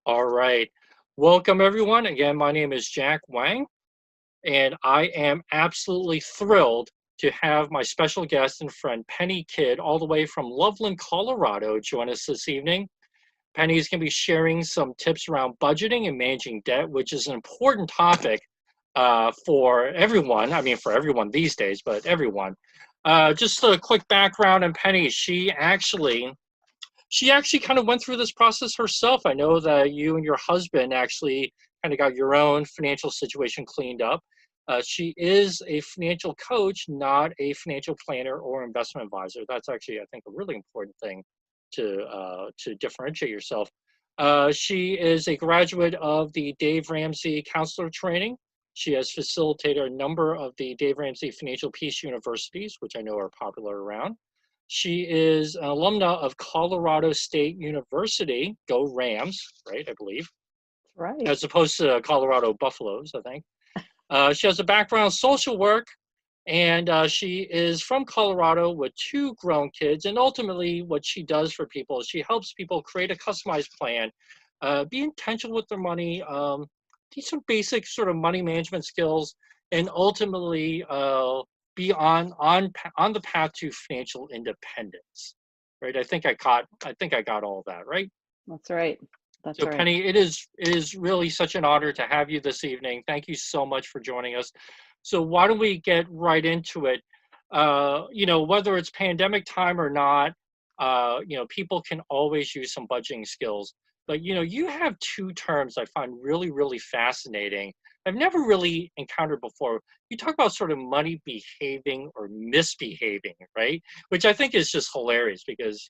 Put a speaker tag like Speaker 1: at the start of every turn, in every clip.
Speaker 1: All right. Welcome, everyone. Again, my name is Jack Wang, and I am absolutely thrilled to have my special guest and friend, Penny Kidd, all the way from Loveland, Colorado, join us this evening. Penny is going to be sharing some tips around budgeting and managing debt, which is an important topic for everyone. I mean, for everyone these days, but everyone. Just a quick background on Penny. She actually kind of went through this process herself. I know that you and your husband actually kind of got your own financial situation cleaned up. She is a financial coach, not a financial planner or investment advisor. That's actually, I think, a really important thing to differentiate yourself. She is a graduate of the Dave Ramsey Counselor Training. She has facilitated a number of the Dave Ramsey Financial Peace Universities, which I know are popular around. She is an alumna of Colorado State University, go Rams, right, I believe,
Speaker 2: Right.
Speaker 1: as opposed to Colorado Buffaloes, I think. She has a background in social work, and she is from Colorado with two grown kids. And ultimately, what she does for people is she helps people create a customized plan, be intentional with their money, teach some basic sort of money management skills, and ultimately be on the path to financial independence. Right? I think I got all of that right.
Speaker 2: That's right. That's
Speaker 1: So
Speaker 2: right.
Speaker 1: Penny, it is really such an honor to have you this evening. Thank you so much for joining us. So why don't we get right into it? Whether it's pandemic time or not, people can always use some budgeting skills. But you have two terms I find really, really fascinating. I've never really encountered before. You talk about sort of money behaving or misbehaving, right? Which I think is just hilarious because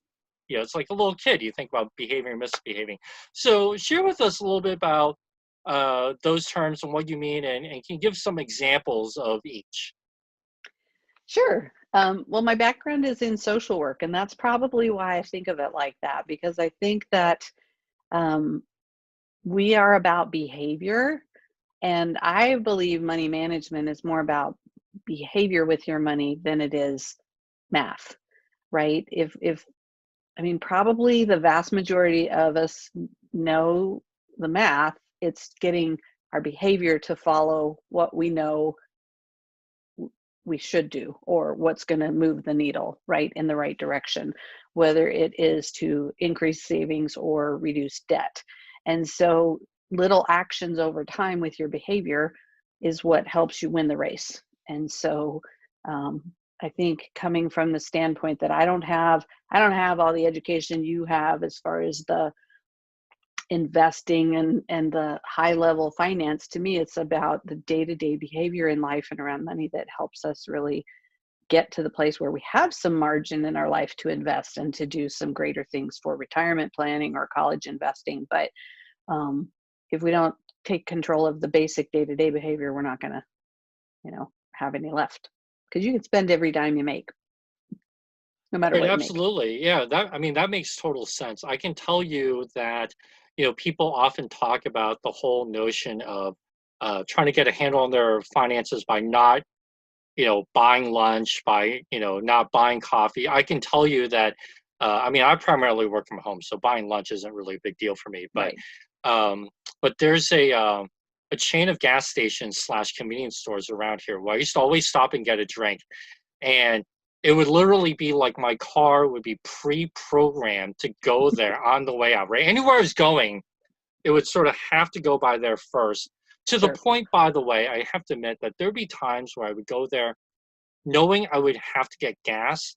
Speaker 1: it's like a little kid. You think about behaving or misbehaving. So share with us a little bit about those terms and what you mean, and can you give some examples of each?
Speaker 2: Sure. Well, my background is in social work, and that's probably why I think of it like that, because I think that um, we are about behavior, and I believe money management is more about behavior with your money than it is math, right? If I mean, probably the vast majority of us know the math. It's getting our behavior to follow what we know we should do or what's going to move the needle right in the right direction, whether it is to increase savings or reduce debt. And so little actions over time with your behavior is what helps you win the race. And so um, I think coming from the standpoint that I don't have all the education you have as far as the investing and the high level finance. To me, it's about the day-to-day behavior in life and around money that helps us really get to the place where we have some margin in our life to invest and to do some greater things for retirement planning or college investing. But um, if we don't take control of the basic day-to-day behavior, we're not going to have any left, because you can spend every dime you make no matter
Speaker 1: Right,
Speaker 2: what you make.
Speaker 1: absolutely. Yeah, that makes total sense. I can tell you that, people often talk about the whole notion of trying to get a handle on their finances by not, buying lunch, by, not buying coffee. I can tell you that, I primarily work from home, so buying lunch isn't really a big deal for me. But
Speaker 2: Right.
Speaker 1: um, but there's a chain of gas stations slash convenience stores around here where I used to always stop and get a drink. And it would literally be like my car would be pre-programmed to go there on the way out, right? Anywhere I was going, it would sort of have to go by there first. To the
Speaker 2: Sure.
Speaker 1: point, by the way, I have to admit that there'd be times where I would go there knowing I would have to get gas,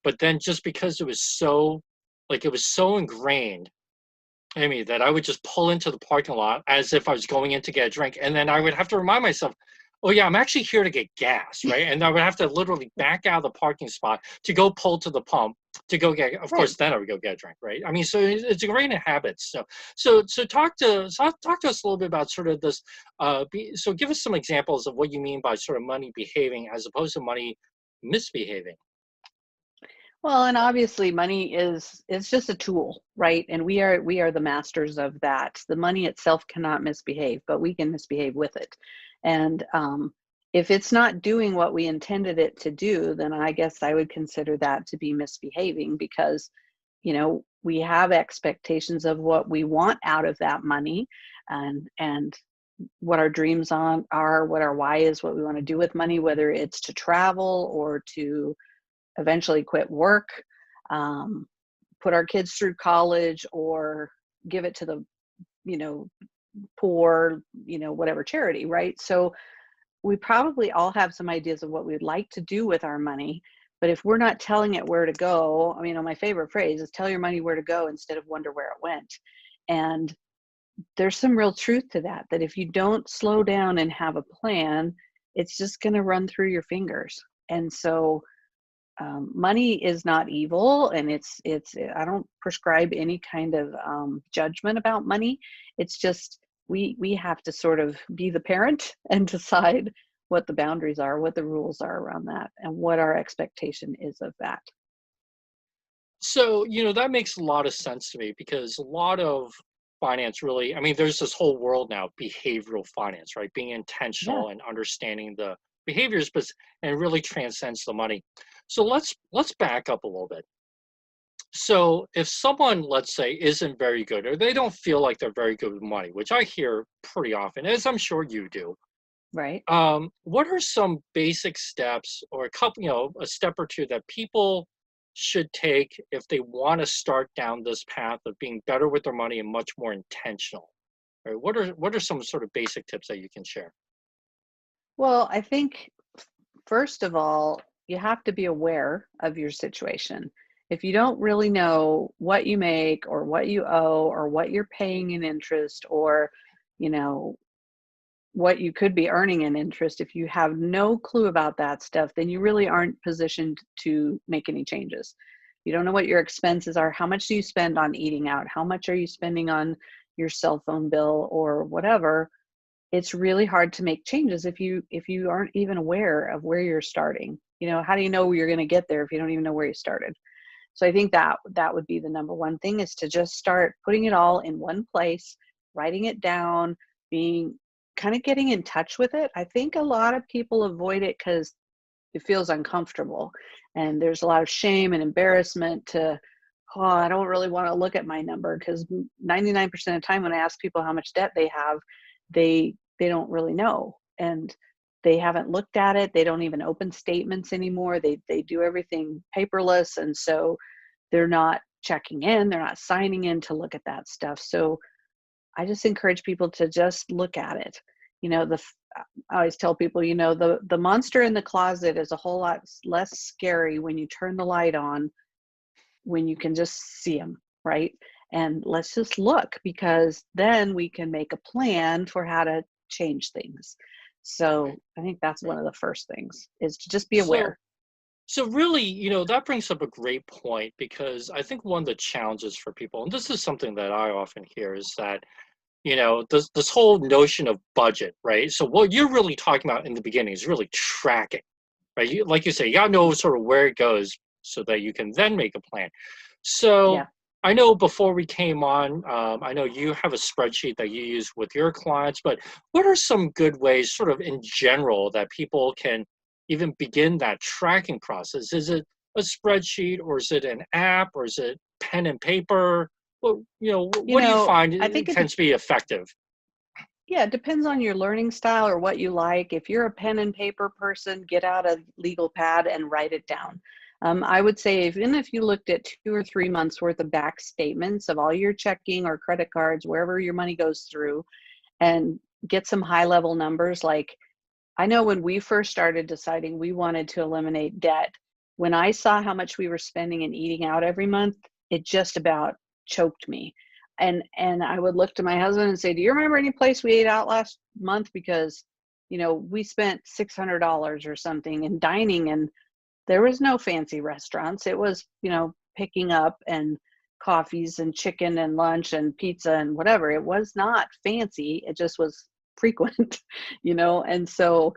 Speaker 1: but then just because it was so ingrained in me that I would just pull into the parking lot as if I was going in to get a drink. And then I would have to remind myself, oh yeah, I'm actually here to get gas, right? And I would have to literally back out of the parking spot to go pull to the pump to go get. Of
Speaker 2: Right.
Speaker 1: course, then I would go get a drink, right? I mean, so it's ingrained in habits. So talk to us a little bit about sort of this. So give us some examples of what you mean by sort of money behaving as opposed to money misbehaving.
Speaker 2: Well, and obviously money is it's just a tool, right? And we are the masters of that. The money itself cannot misbehave, but we can misbehave with it. And if it's not doing what we intended it to do, then I guess I would consider that to be misbehaving, because we have expectations of what we want out of that money, and what our dreams are, what our why is, what we want to do with money, whether it's to travel or to eventually quit work, put our kids through college, or give it to the, poor, whatever charity, right? So we probably all have some ideas of what we'd like to do with our money, but if we're not telling it where to go, my favorite phrase is tell your money where to go instead of wonder where it went. And there's some real truth to that if you don't slow down and have a plan, it's just going to run through your fingers. And so money is not evil, and it's I don't prescribe any kind of judgment about money. It's just we have to sort of be the parent and decide what the boundaries are, what the rules are around that, and what our expectation is of that.
Speaker 1: So, that makes a lot of sense to me, because a lot of finance really, there's this whole world now, behavioral finance, right? Being
Speaker 2: Yeah.
Speaker 1: intentional and understanding the behaviors, but and really transcends the money. So let's back up a little bit. So if someone, let's say, isn't very good, or they don't feel like they're very good with money, which I hear pretty often, as I'm sure you do,
Speaker 2: Right.
Speaker 1: what are some basic steps, or a couple, a step or two that people should take if they want to start down this path of being better with their money and much more intentional? Right? What are some sort of basic tips that you can share?
Speaker 2: Well, I think first of all, you have to be aware of your situation. If you don't really know what you make or what you owe or what you're paying in interest, or, you know, what you could be earning in interest, if you have no clue about that stuff, then you really aren't positioned to make any changes. You don't know what your expenses are. How much do you spend on eating out? How much are you spending on your cell phone bill or whatever? It's really hard to make changes if you aren't even aware of where you're starting. How do you know you're going to get there if you don't even know where you started? So I think that would be the number one thing, is to just start putting it all in one place, writing it down, being kind of getting in touch with it. I think a lot of people avoid it because it feels uncomfortable, and there's a lot of shame and embarrassment to, oh, I don't really want to look at my number, because 99% of the time when I ask people how much debt they have, they don't really know, and they haven't looked at it. They don't even open statements anymore. They do everything paperless, and so they're not checking in, they're not signing in to look at that stuff. So I just encourage people to just look at it. I always tell people, the monster in the closet is a whole lot less scary when you turn the light on, when you can just see them, right? And let's just look, because then we can make a plan for how to change things. So
Speaker 1: Right.
Speaker 2: I think that's one
Speaker 1: Right.
Speaker 2: of the first things, is to just be
Speaker 1: So
Speaker 2: aware.
Speaker 1: so really, that brings up a great point, because I think one of the challenges for people, and this is something that I often hear, is that this whole notion of budget, right? So what you're really talking about in the beginning is really tracking, right? Like you say, you gotta know sort of where it goes so that you can then make a plan. So
Speaker 2: Yeah.
Speaker 1: I know before we came on, I know you have a spreadsheet that you use with your clients, but what are some good ways, sort of in general, that people can even begin that tracking process? Is it a spreadsheet, or is it an app, or is it pen and paper? Well, what do you find
Speaker 2: I think
Speaker 1: it tends to be effective?
Speaker 2: yeah, it depends on your learning style or what you like. If you're a pen and paper person, get out a legal pad and write it down. I would say, even if you looked at 2 or 3 months worth of back statements of all your checking or credit cards, wherever your money goes through, and get some high level numbers. Like, I know when we first started deciding we wanted to eliminate debt, when I saw how much we were spending and eating out every month, it just about choked me. And I would look to my husband and say, "Do you remember any place we ate out last month? Because, we spent $600 or something in dining, and there was no fancy restaurants. It was, picking up and coffees and chicken and lunch and pizza and whatever. It was not fancy. It just was frequent, And so,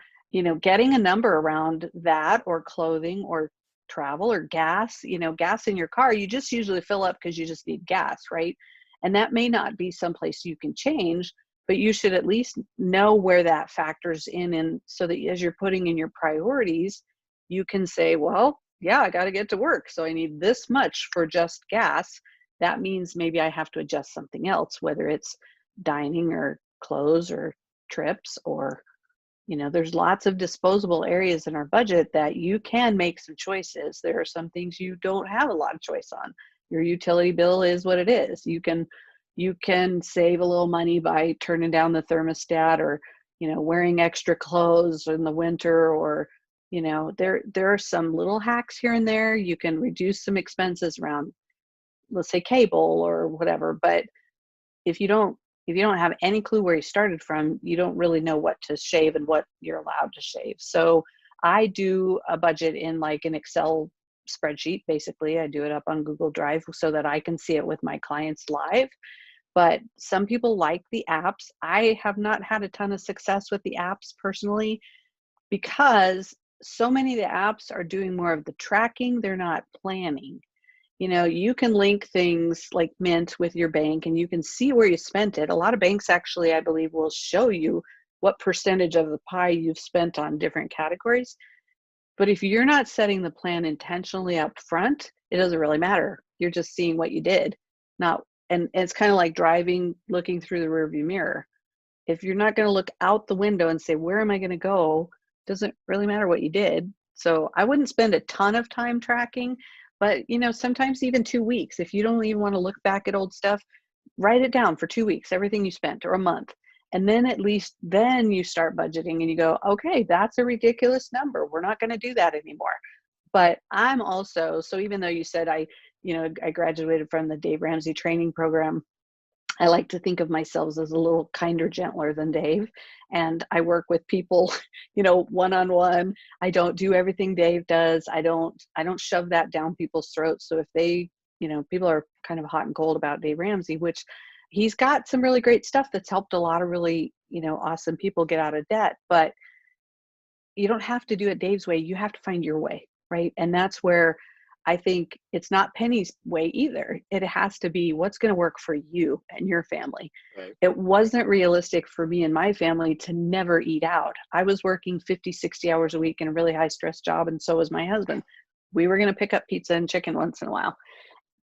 Speaker 2: getting a number around that, or clothing, or travel, or gas, gas in your car, you just usually fill up because you just need gas, right? And that may not be someplace you can change, but you should at least know where that factors in, and so that as you're putting in your priorities, you can say, well, yeah, I got to get to work. So I need this much for just gas. That means maybe I have to adjust something else, whether it's dining or clothes or trips or, there's lots of disposable areas in our budget that you can make some choices. There are some things you don't have a lot of choice on. Your utility bill is what it is. You can save a little money by turning down the thermostat or, wearing extra clothes in the winter or, there are some little hacks here and there. You can reduce some expenses around, let's say, cable or whatever. But if you don't if you don't have any clue where you started from, you don't really know what to shave and what you're allowed to shave. So I do a budget in like an Excel spreadsheet. Basically, I do it up on Google Drive so that I can see it with my clients live. But some people like the apps. I have not had a ton of success with the apps personally because so many of the apps are doing more of the tracking. They're not planning. You can link things like Mint with your bank and you can see where you spent it. A lot of banks actually, I believe, will show you what percentage of the pie you've spent on different categories. But if you're not setting the plan intentionally up front, it doesn't really matter. You're just seeing what you did. Not, and it's kind of like driving, looking through the rearview mirror. If you're not going to look out the window and say, where am I going to go? Doesn't really matter what you did. So I wouldn't spend a ton of time tracking. But, sometimes even 2 weeks, if you don't even want to look back at old stuff, write it down for 2 weeks, everything you spent, or a month. And then at least then you start budgeting and you go, okay, that's a ridiculous number. We're not going to do that anymore. But I'm also, so even though you said I graduated from the Dave Ramsey training program, I like to think of myself as a little kinder, gentler than Dave. And I work with people, one-on-one. I don't do everything Dave does. I don't shove that down people's throats. So if they, people are kind of hot and cold about Dave Ramsey, which he's got some really great stuff that's helped a lot of really, awesome people get out of debt. But you don't have to do it Dave's way. You have to find your way, right? And that's where I think it's not Penny's way either. It has to be what's going to work for you and your family.
Speaker 1: Right.
Speaker 2: It wasn't realistic for me and my family to never eat out. I was working 50, 60 hours a week in a really high stress job, and so was my husband. We were going to pick up pizza and chicken once in a while.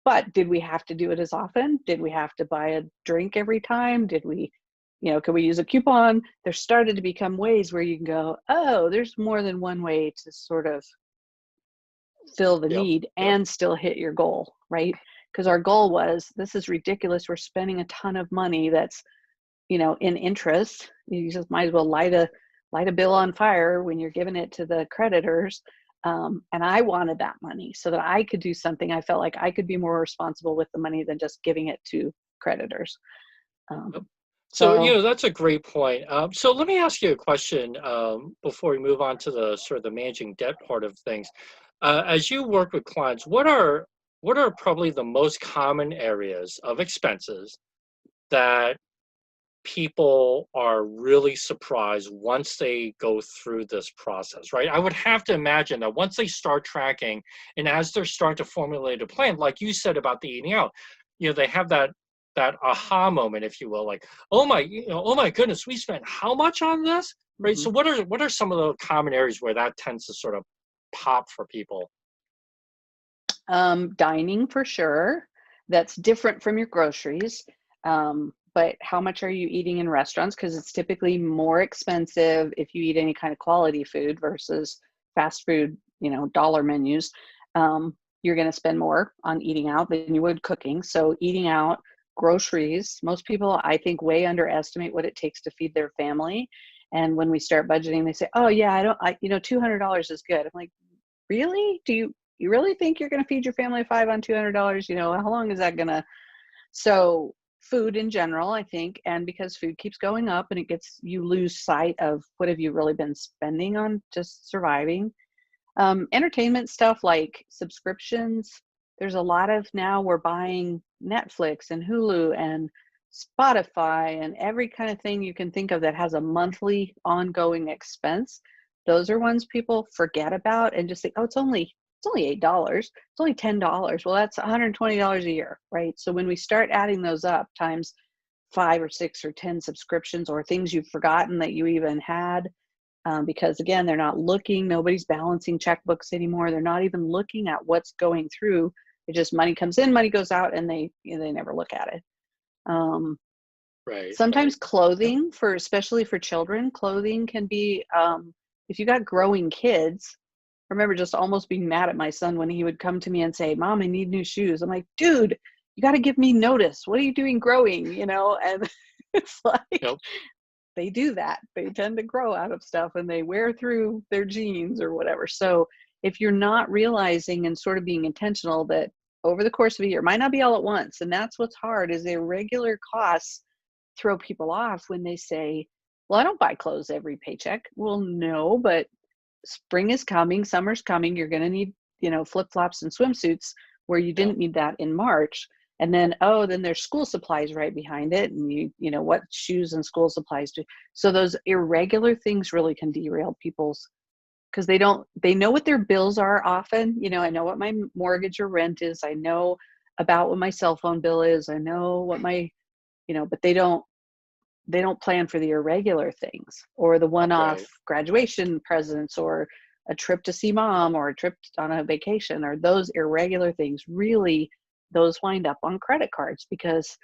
Speaker 2: But did we have to do it as often? Did we have to buy a drink every time? Did we, could we use a coupon? There started to become ways where you can go, oh, there's more than one way to sort of fill the
Speaker 1: Yep.
Speaker 2: need
Speaker 1: Yep.
Speaker 2: and still hit your goal, right? Because our goal was, this is ridiculous. We're spending a ton of money that's, in interest. You just might as well light a bill on fire when you're giving it to the creditors. And I wanted that money so that I could do something. I felt like I could be more responsible with the money than just giving it to creditors.
Speaker 1: Yep. So,
Speaker 2: So
Speaker 1: that's a great point. So let me ask you a question before we move on to the sort of the managing debt part of things. As you work with clients, what are probably the most common areas of expenses that people are really surprised once they go through this process, right? I would have to imagine that once they start tracking and as they're starting to formulate a plan, like you said about the eating out, they have that aha moment, if you will, like, oh my goodness, we spent how much on this, right?
Speaker 2: mhm.
Speaker 1: So what are some of the common areas where that tends to sort of pop for people?
Speaker 2: Dining for sure. That's different from your groceries. But how much are you eating in restaurants? Because it's typically more expensive if you eat any kind of quality food versus fast food, dollar menus. You're going to spend more on eating out than you would cooking. So eating out, groceries, most people, I think, way underestimate what it takes to feed their family. And when we start budgeting, they say, oh yeah, $200 is good. I'm like, really? You really think you're going to feed your family of five on $200? How long is that going to? So food in general, I think, and because food keeps going up and you lose sight of what have you really been spending on just surviving. Entertainment stuff like subscriptions. There's a lot of now we're buying Netflix and Hulu and Spotify and every kind of thing you can think of that has a monthly ongoing expense. Those are ones people forget about and just think, oh, it's only $8. It's only $10. Well, that's $120 a year, right? So when we start adding those up times 5 or 6 or 10 subscriptions or things you've forgotten that you even had, because again, they're not looking, nobody's balancing checkbooks anymore. They're not even looking at what's going through. It just money comes in, money goes out, and they never look at it.
Speaker 1: Right.
Speaker 2: Sometimes
Speaker 1: Yep.
Speaker 2: clothing, especially for children, clothing can be, if you got growing kids. I remember just almost being mad at my son when he would come to me and say, "Mom, I need new shoes." I'm like, "Dude, you got to give me notice. What are you doing growing?" And it's like
Speaker 1: Yep.
Speaker 2: they do that. They tend to grow out of stuff and they wear through their jeans or whatever. So if you're not realizing and sort of being intentional that over the course of a year, might not be all at once, and that's what's hard, is irregular costs throw people off when they say, "Well, I don't buy clothes every paycheck." Well, no, but spring is coming, summer's coming. You're going to need, flip-flops and swimsuits where you
Speaker 1: Yep.
Speaker 2: didn't need that in March. And then, oh, then there's school supplies right behind it. And what shoes and school supplies do. So those irregular things really can derail people's, because they know what their bills are often. I know what my mortgage or rent is. I know about what my cell phone bill is. I know what but they don't plan for the irregular things or the one-off
Speaker 1: Right.
Speaker 2: graduation presents or a trip to see mom or a trip on a vacation, or those irregular things. Really, those wind up on credit cards because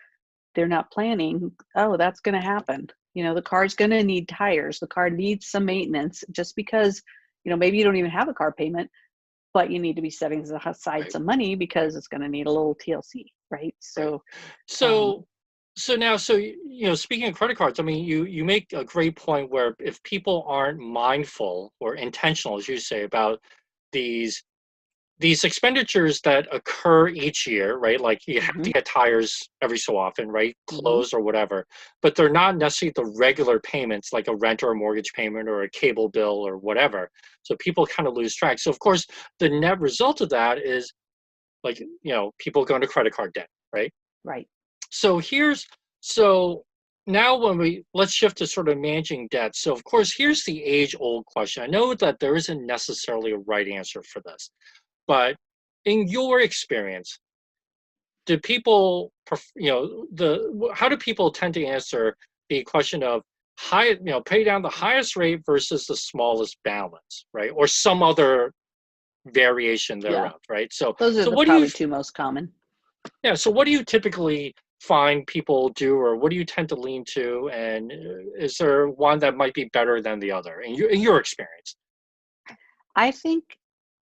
Speaker 2: they're not planning, oh, that's going to happen. The car's going to need tires. The car needs some maintenance. Just because, maybe you don't even have a car payment, but you need to be setting aside
Speaker 1: Right.
Speaker 2: some money because it's going to need a little TLC, right?
Speaker 1: Right.
Speaker 2: So,
Speaker 1: So now, speaking of credit cards, I mean, you make a great point where if people aren't mindful or intentional, as you say, about these these expenditures that occur each year, right? Like you have to
Speaker 2: mhm,
Speaker 1: get tires every so often, right?
Speaker 2: mhm,
Speaker 1: Clothes or whatever, but they're not necessarily the regular payments like a rent or a mortgage payment or a cable bill or whatever. So people kind of lose track. So of course, the net result of that is like, people go into credit card debt, right?
Speaker 2: right.
Speaker 1: So so now when let's shift to sort of managing debt. So of course, here's the age old question. I know that there isn't necessarily a right answer for this, but in your experience, do people, how do people tend to answer the question of pay down the highest rate versus the smallest balance, right? Or some other variation
Speaker 2: Yeah.
Speaker 1: thereof, right? So,
Speaker 2: Those are
Speaker 1: so
Speaker 2: the
Speaker 1: what do you,
Speaker 2: probably two most common.
Speaker 1: yeah, so what do you typically find people do, or what do you tend to lean to? And is there one that might be better than the other in your experience?
Speaker 2: I think,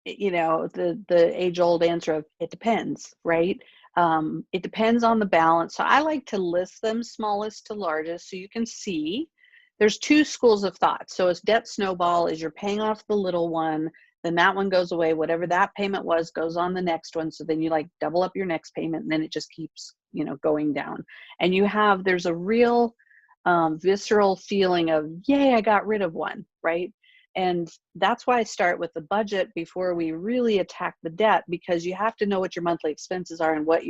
Speaker 2: the age old answer of it depends, right? It depends on the balance. So I like to list them smallest to largest so you can see. There's two schools of thought. So as debt snowball, is you're paying off the little one, then that one goes away. Whatever that payment was goes on the next one. So then you like double up your next payment, and then it just keeps, going down. And there's a real visceral feeling of, yay, I got rid of one, right? And that's why I start with the budget before we really attack the debt, because you have to know what your monthly expenses are and what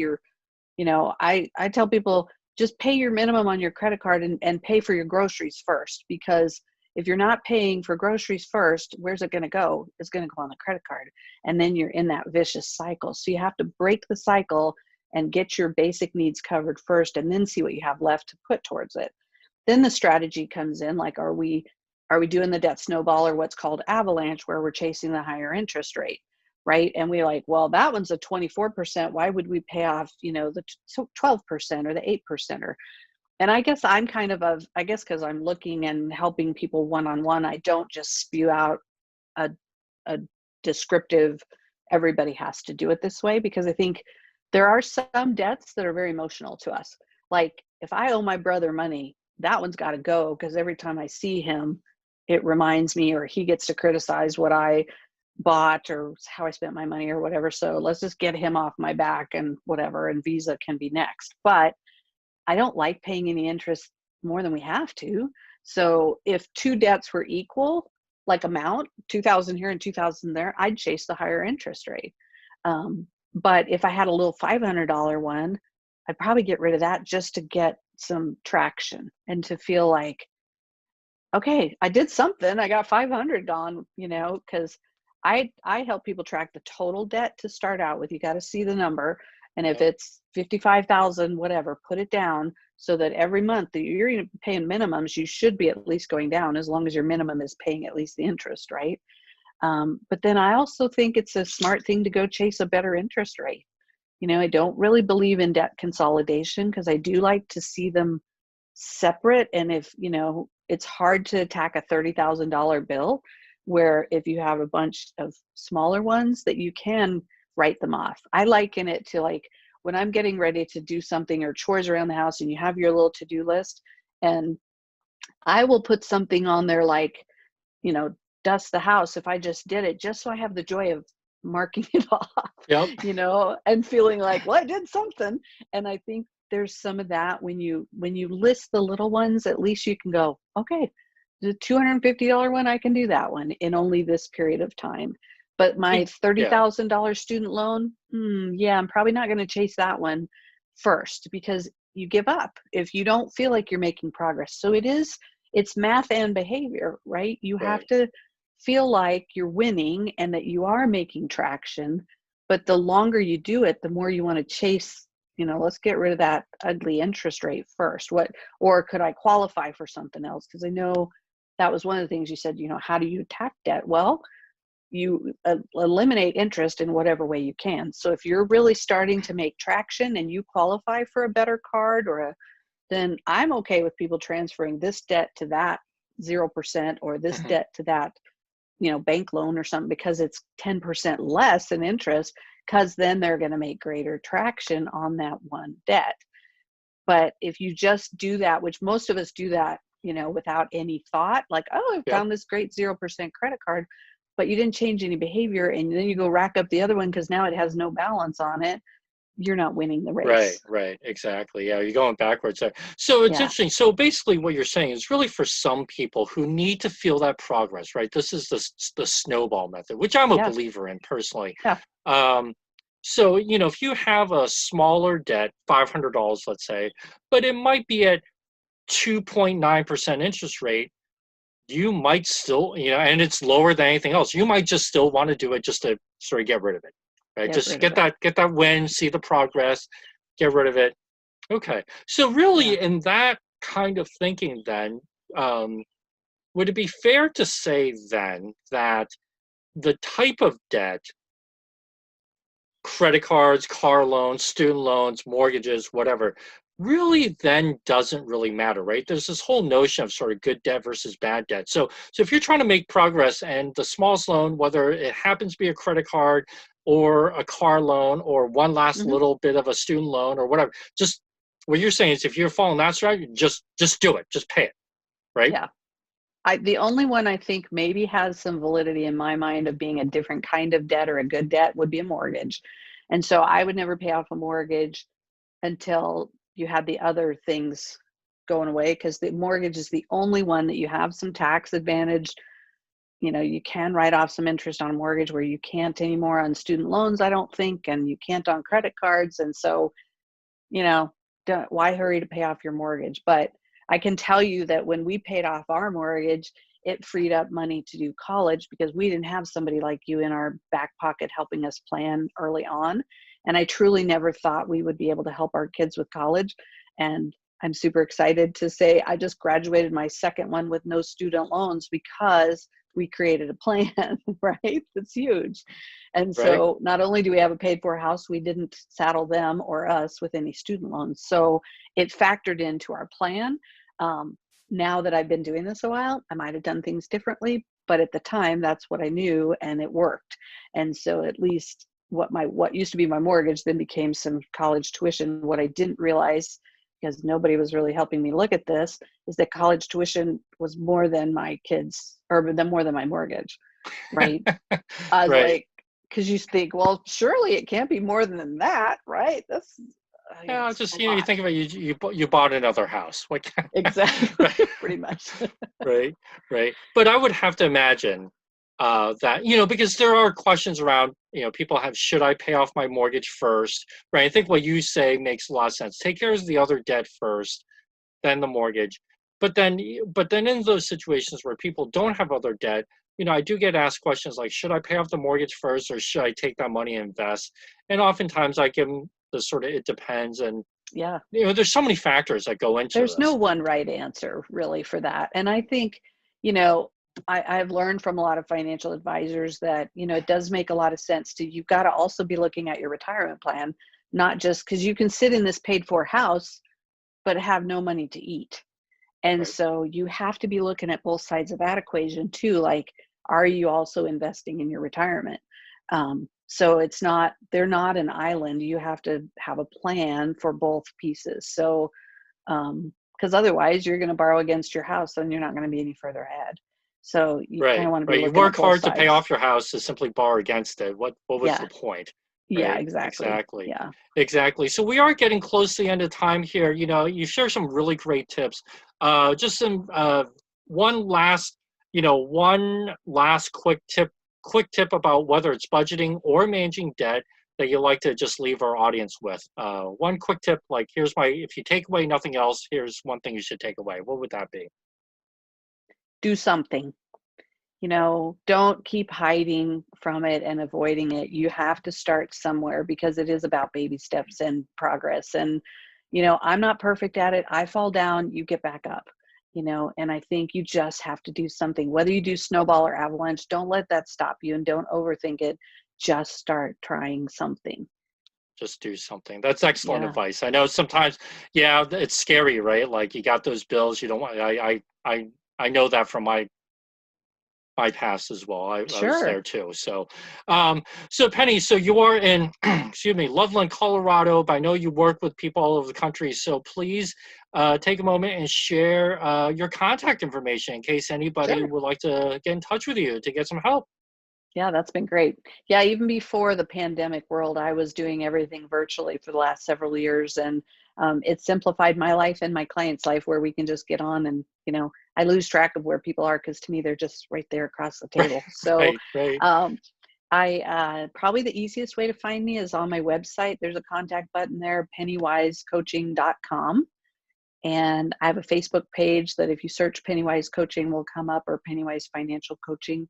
Speaker 2: I tell people, just pay your minimum on your credit card and pay for your groceries first, because if you're not paying for groceries first, where's it going to go? It's going to go on the credit card. And then you're in that vicious cycle. So you have to break the cycle and get your basic needs covered first, and then see what you have left to put towards it. Then the strategy comes in, like, are we doing the debt snowball or what's called avalanche, where we're chasing the higher interest rate, right? And we're like, well, that one's a 24%. Why would we pay off, the 12% or the 8%? And I guess I'm I guess because I'm looking and helping people one-on-one, I don't just spew out a, a descriptive, everybody has to do it this way, because I think there are some debts that are very emotional to us. Like if I owe my brother money, that one's got to go, because every time I see him, it reminds me, or he gets to criticize what I bought or how I spent my money or whatever. So let's just get him off my back and whatever, and Visa can be next. But I don't like paying any interest more than we have to. So if two debts were equal, like amount, 2,000 here and 2,000 there, I'd chase the higher interest rate. But if I had a little $500 one, I'd probably get rid of that just to get some traction and to feel like, okay, I did something. I got 500 gone, because I help people track the total debt to start out with. You got to see the number. And if it's 55,000, whatever, put it down so that every month that you're paying minimums, you should be at least going down as long as your minimum is paying at least the interest, right? But then I also think it's a smart thing to go chase a better interest rate. I don't really believe in debt consolidation because I do like to see them separate. And if, it's hard to attack a $30,000 bill, where if you have a bunch of smaller ones that you can write them off. I liken it to like when I'm getting ready to do something or chores around the house and you have your little to-do list, and I will put something on there like, dust the house if I just did it, just so I have the joy of marking it off,
Speaker 1: Yep.
Speaker 2: and feeling like, well, I did something. And I think there's some of that when you list the little ones, at least you can go, okay, the $250 one, I can do that one in only this period of time. But my $30,000 student loan, I'm probably not going to chase that one first, because you give up if you don't feel like you're making progress. So it's math and behavior, right? You have to feel like you're winning and that you are making traction. But the longer you do it, the more you want to chase, let's get rid of that ugly interest rate first. Or could I qualify for something else? Because I know that was one of the things you said, how do you attack debt? Well, you eliminate interest in whatever way you can. So if you're really starting to make traction and you qualify for a better card then I'm okay with people transferring this debt to that 0% or this debt to that, bank loan or something, because it's 10% less in interest, because then they're going to make greater traction on that one debt. But if you just do that, which most of us do that, without any thought, like, oh, I found this great 0% credit card, but you didn't change any behavior, and then you go rack up the other one because now it has no balance on it, you're not winning the race.
Speaker 1: Right, exactly. Yeah, you're going backwards there. So it's interesting. So basically what you're saying is really for some people who need to feel that progress, right? This is the snowball method, which I'm a believer in personally. So, if you have a smaller debt, $500, let's say, but it might be at 2.9% interest rate, you might still, and it's lower than anything else. You might just still want to do it just to sort of get rid of it. Right? Just get that win, see the progress, get rid of it. Okay. So really in that kind of thinking then, would it be fair to say then that the type of debt, credit cards, car loans, student loans, mortgages, whatever, really then doesn't really matter, right? There's this whole notion of sort of good debt versus bad debt. So if you're trying to make progress and the smallest loan, whether it happens to be a credit card or a car loan or one last little bit of a student loan or whatever, just what you're saying is if you're following that strategy, just do it, just pay it, right?
Speaker 2: Yeah. The only one I think maybe has some validity in my mind of being a different kind of debt or a good debt would be a mortgage. And so I would never pay off a mortgage until you had the other things going away, because the mortgage is the only one that you have some tax advantage. You can write off some interest on a mortgage where you can't anymore on student loans, I don't think, and you can't on credit cards. And so, why hurry to pay off your mortgage? But I can tell you that when we paid off our mortgage, it freed up money to do college because we didn't have somebody like you in our back pocket helping us plan early on. And I truly never thought we would be able to help our kids with college. And I'm super excited to say I just graduated my second one with no student loans because we created a plan, right? That's huge. And so not only do we have a paid for house, we didn't saddle them or us with any student loans. So it factored into our plan. Now that I've been doing this a while, I might have done things differently, but at the time that's what I knew and it worked. And so at least what used to be my mortgage then became some college tuition. What I didn't realize, because nobody was really helping me look at this, is that college tuition was more than my kids, or more than my mortgage, right? I was like, because you think, well, surely it can't be more than that, right? That's
Speaker 1: just you think about you bought another house,
Speaker 2: exactly, pretty much,
Speaker 1: right. But I would have to imagine that because there are questions around people have, should I pay off my mortgage first, right? I think what you say makes a lot of sense. Take care of the other debt first, then the mortgage. But then in those situations where people don't have other debt, I do get asked questions like, should I pay off the mortgage first or should I take that money and invest? And oftentimes I give them the sort of it depends, and
Speaker 2: Yeah.
Speaker 1: there's so many factors that go into
Speaker 2: There's no
Speaker 1: this.
Speaker 2: one right answer really for that. And I think, you know, I've learned from a lot of financial advisors that, it does make a lot of sense to, you've got to also be looking at your retirement plan, not just because you can sit in this paid for house, but have no money to eat. And
Speaker 1: Right.
Speaker 2: so you have to be looking at both sides of that equation too. Like, are you also investing in your retirement? So they're not an island. You have to have a plan for both pieces. So, because otherwise you're going to borrow against your house and you're not going to be any further ahead. So you kind
Speaker 1: Right,
Speaker 2: of want to be
Speaker 1: right. You
Speaker 2: looking at
Speaker 1: work
Speaker 2: both
Speaker 1: hard to pay
Speaker 2: sides.
Speaker 1: off your house to simply borrow against it. What was
Speaker 2: Yeah.
Speaker 1: the point?
Speaker 2: Yeah,
Speaker 1: Right.
Speaker 2: exactly.
Speaker 1: Exactly.
Speaker 2: Yeah.
Speaker 1: Exactly. So we are getting close to the end of time here. You share some really great tips. Just some one last, one last quick tip about whether it's budgeting or managing debt that you like to just leave our audience with. One quick tip, like if you take away nothing else, here's one thing you should take away. What would that be?
Speaker 2: Do something. Don't keep hiding from it and avoiding it. You have to start somewhere because it is about baby steps and progress. And, I'm not perfect at it. I fall down, you get back up, and I think you just have to do something. Whether you do snowball or avalanche, don't let that stop you and don't overthink it. Just start trying something.
Speaker 1: Just do something. That's excellent
Speaker 2: Yeah.
Speaker 1: advice. I know sometimes, yeah, it's scary, right? Like you got those bills, you don't want. I know that from my past as well. I was
Speaker 2: Sure.
Speaker 1: there too. So Penny, so you are in, excuse me, Loveland, Colorado. But I know you work with people all over the country. So please take a moment and share your contact information in case anybody
Speaker 2: Sure.
Speaker 1: would like to get in touch with you to get some help.
Speaker 2: Yeah, that's been great. Yeah, even before the pandemic world, I was doing everything virtually for the last several years, and it simplified my life and my client's life, where we can just get on and I lose track of where people are because to me they're just right there across the table. So,
Speaker 1: Right, right.
Speaker 2: um, I probably the easiest way to find me is on my website. There's a contact button there, pennywisecoaching.com. And I have a Facebook page that if you search Pennywise Coaching will come up, or Pennywise Financial Coaching.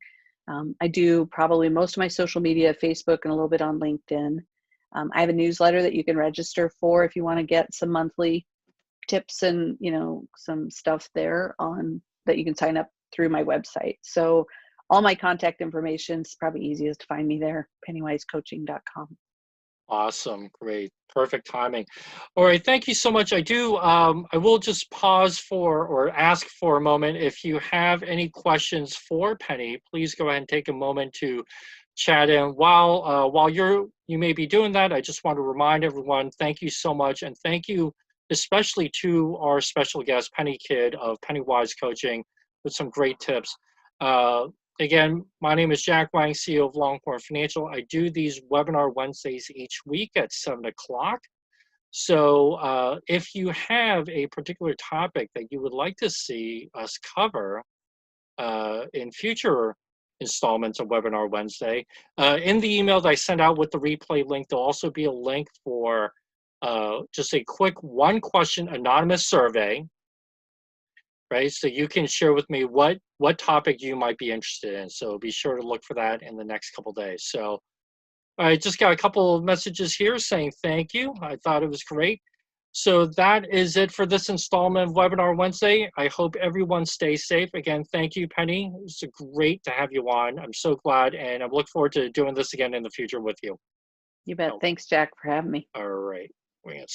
Speaker 2: I do probably most of my social media, Facebook, and a little bit on LinkedIn. I have a newsletter that you can register for if you want to get some monthly tips and some stuff there on that you can sign up through my website. So all my contact information is probably easiest to find me there, pennywisecoaching.com.
Speaker 1: Awesome. Great. Perfect timing. All right. Thank you so much. I will just pause for or ask for a moment. If you have any questions for Penny, please go ahead and take a moment to chat in. While you may be doing that, I just want to remind everyone, thank you so much. And thank you especially to our special guest, Penny Kidd of Pennywise Coaching, with some great tips. Uh, Again, my name is Jack Wang, CEO of Longhorn Financial. I do these webinar Wednesdays each week at 7 o'clock. So if you have a particular topic that you would like to see us cover in future installments of Webinar Wednesday, in the email that I send out with the replay link, there'll also be a link for just a quick one-question anonymous survey, right? So you can share with me what topic you might be interested in. So be sure to look for that in the next couple days. So I just got a couple of messages here saying thank you. I thought it was great. So that is it for this installment of Webinar Wednesday. I hope everyone stays safe. Again, thank you, Penny. It's great to have you on. I'm so glad, and I look forward to doing this again in the future with you.
Speaker 2: You bet.
Speaker 1: So,
Speaker 2: Thanks, Jack, for having me.
Speaker 1: all right. We're gonna